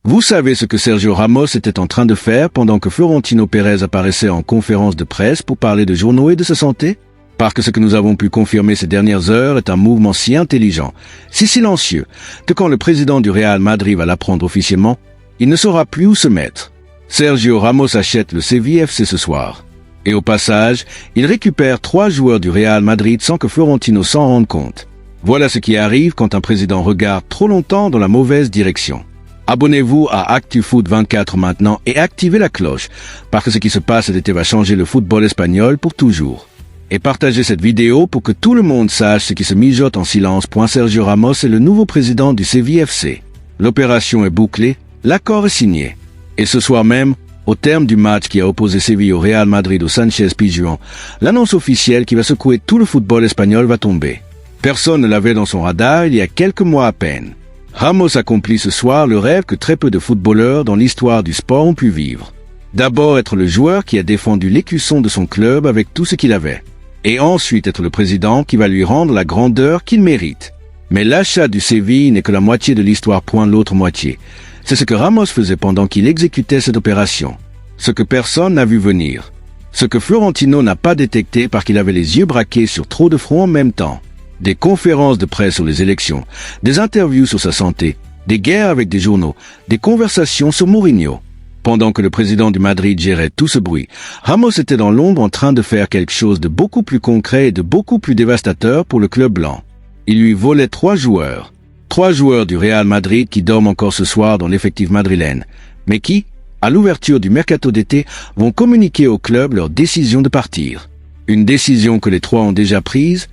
Vous savez ce que Sergio Ramos était en train de faire pendant que Florentino Pérez apparaissait en conférence de presse pour parler de journaux et de sa santé? Parce que ce que nous avons pu confirmer ces dernières heures est un mouvement si intelligent, si silencieux, que quand le président du Real Madrid va l'apprendre officiellement, il ne saura plus où se mettre. Sergio Ramos achète le Séville FC ce soir. Et au passage, il récupère 3 joueurs du Real Madrid sans que Florentino s'en rende compte. Voilà ce qui arrive quand un président regarde trop longtemps dans la mauvaise direction. Abonnez-vous à ActuFoot 24 maintenant et activez la cloche, parce que ce qui se passe cet été va changer le football espagnol pour toujours. Et partagez cette vidéo pour que tout le monde sache ce qui se mijote en silence. Sergio Ramos est le nouveau président du Séville FC. L'opération est bouclée, l'accord est signé. Et ce soir même, au terme du match qui a opposé Séville au Real Madrid au Sánchez-Pizjuán, l'annonce officielle qui va secouer tout le football espagnol va tomber. Personne ne l'avait dans son radar il y a quelques mois à peine. Ramos accomplit ce soir le rêve que très peu de footballeurs dans l'histoire du sport ont pu vivre. D'abord être le joueur qui a défendu l'écusson de son club avec tout ce qu'il avait. Et ensuite être le président qui va lui rendre la grandeur qu'il mérite. Mais l'achat du Séville n'est que la moitié de l'histoire. L'autre moitié, c'est ce que Ramos faisait pendant qu'il exécutait cette opération. Ce que personne n'a vu venir. Ce que Florentino n'a pas détecté parce qu'il avait les yeux braqués sur trop de fronts en même temps. Des conférences de presse sur les élections, des interviews sur sa santé, des guerres avec des journaux, des conversations sur Mourinho. Pendant que le président du Madrid gérait tout ce bruit, Ramos était dans l'ombre en train de faire quelque chose de beaucoup plus concret et de beaucoup plus dévastateur pour le club blanc. Il lui volait 3 joueurs. 3 joueurs du Real Madrid qui dorment encore ce soir dans l'effectif madrilène, mais qui, à l'ouverture du mercato d'été, vont communiquer au club leur décision de partir. Une décision que les 3 ont déjà prise,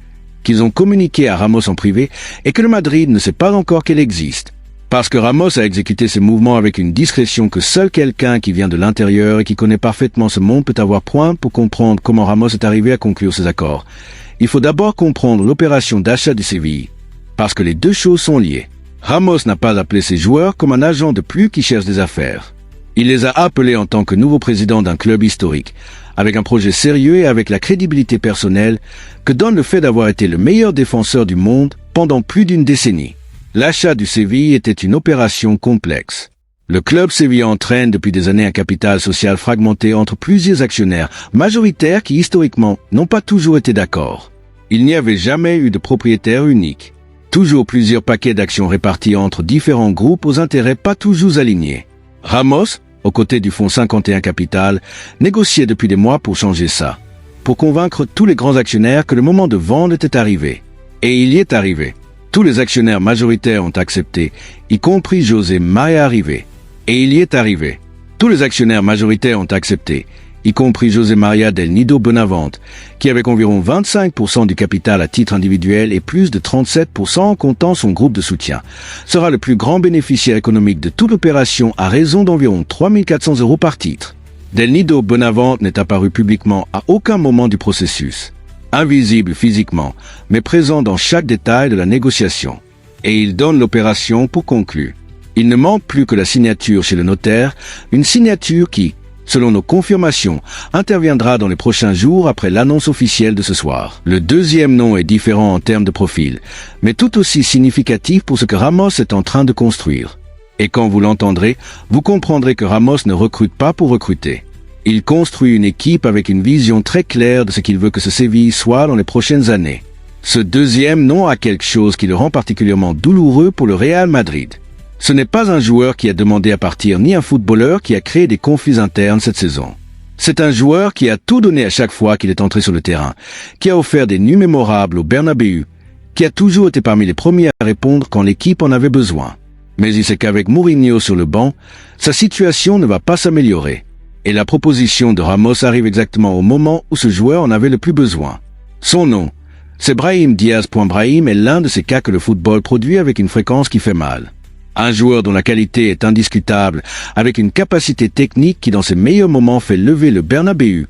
qu'ils ont communiqué à Ramos en privé et que le Madrid ne sait pas encore qu'elle existe. Parce que Ramos a exécuté ses mouvements avec une discrétion que seul quelqu'un qui vient de l'intérieur et qui connaît parfaitement ce monde peut avoir point pour comprendre comment Ramos est arrivé à conclure ces accords. Il faut d'abord comprendre l'opération d'achat du Séville. Parce que les deux choses sont liées. Ramos n'a pas appelé ses joueurs comme un agent de plus qui cherche des affaires. Il les a appelés en tant que nouveau président d'un club historique, avec un projet sérieux et avec la crédibilité personnelle que donne le fait d'avoir été le meilleur défenseur du monde pendant plus d'une décennie. L'achat du Séville était une opération complexe. Le club sévillan entraîne depuis des années un capital social fragmenté entre plusieurs actionnaires majoritaires qui historiquement n'ont pas toujours été d'accord. Il n'y avait jamais eu de propriétaire unique. Toujours plusieurs paquets d'actions répartis entre différents groupes aux intérêts pas toujours alignés. Ramos, aux côtés du fonds 51 Capital, négociait depuis des mois pour changer ça, pour convaincre tous les grands actionnaires que le moment de vendre était arrivé. Et il y est arrivé. Tous les actionnaires majoritaires ont accepté, y compris José María arrivé. Et il y est arrivé. Tous les actionnaires majoritaires ont accepté, y compris José María del Nido Bonavente, qui avec environ 25% du capital à titre individuel et plus de 37% en comptant son groupe de soutien, sera le plus grand bénéficiaire économique de toute l'opération à raison d'environ 3 400 € par titre. Del Nido Bonavente n'est apparu publiquement à aucun moment du processus. Invisible physiquement, mais présent dans chaque détail de la négociation. Et il donne l'opération pour conclure. Il ne manque plus que la signature chez le notaire, une signature qui, selon nos confirmations, interviendra dans les prochains jours après l'annonce officielle de ce soir. Le deuxième nom est différent en termes de profil, mais tout aussi significatif pour ce que Ramos est en train de construire. Et quand vous l'entendrez, vous comprendrez que Ramos ne recrute pas pour recruter. Il construit une équipe avec une vision très claire de ce qu'il veut que ce Séville soit dans les prochaines années. Ce deuxième nom a quelque chose qui le rend particulièrement douloureux pour le Real Madrid. Ce n'est pas un joueur qui a demandé à partir ni un footballeur qui a créé des conflits internes cette saison. C'est un joueur qui a tout donné à chaque fois qu'il est entré sur le terrain, qui a offert des nuits mémorables au Bernabéu, qui a toujours été parmi les premiers à répondre quand l'équipe en avait besoin. Mais il sait qu'avec Mourinho sur le banc, sa situation ne va pas s'améliorer. Et la proposition de Ramos arrive exactement au moment où ce joueur en avait le plus besoin. Son nom, c'est Brahim Diaz. Brahim est l'un de ces cas que le football produit avec une fréquence qui fait mal. Un joueur dont la qualité est indiscutable, avec une capacité technique qui dans ses meilleurs moments fait lever le Bernabéu,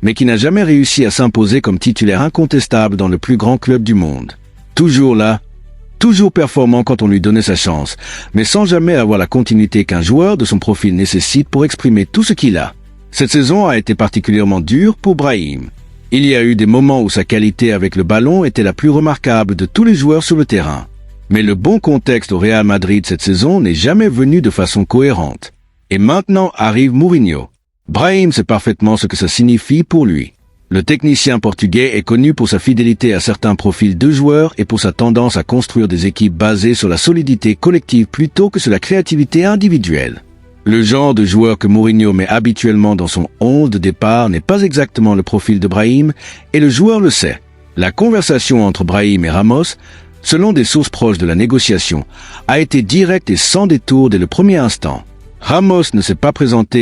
mais qui n'a jamais réussi à s'imposer comme titulaire incontestable dans le plus grand club du monde. Toujours là, toujours performant quand on lui donnait sa chance, mais sans jamais avoir la continuité qu'un joueur de son profil nécessite pour exprimer tout ce qu'il a. Cette saison a été particulièrement dure pour Brahim. Il y a eu des moments où sa qualité avec le ballon était la plus remarquable de tous les joueurs sur le terrain. Mais le bon contexte au Real Madrid cette saison n'est jamais venu de façon cohérente. Et maintenant arrive Mourinho. Brahim sait parfaitement ce que ça signifie pour lui. Le technicien portugais est connu pour sa fidélité à certains profils de joueurs et pour sa tendance à construire des équipes basées sur la solidité collective plutôt que sur la créativité individuelle. Le genre de joueur que Mourinho met habituellement dans son 11 de départ n'est pas exactement le profil de Brahim, et le joueur le sait. La conversation entre Brahim et Ramos, selon des sources proches de la négociation, a été directe et sans détour dès le premier instant. Ramos ne s'est pas présenté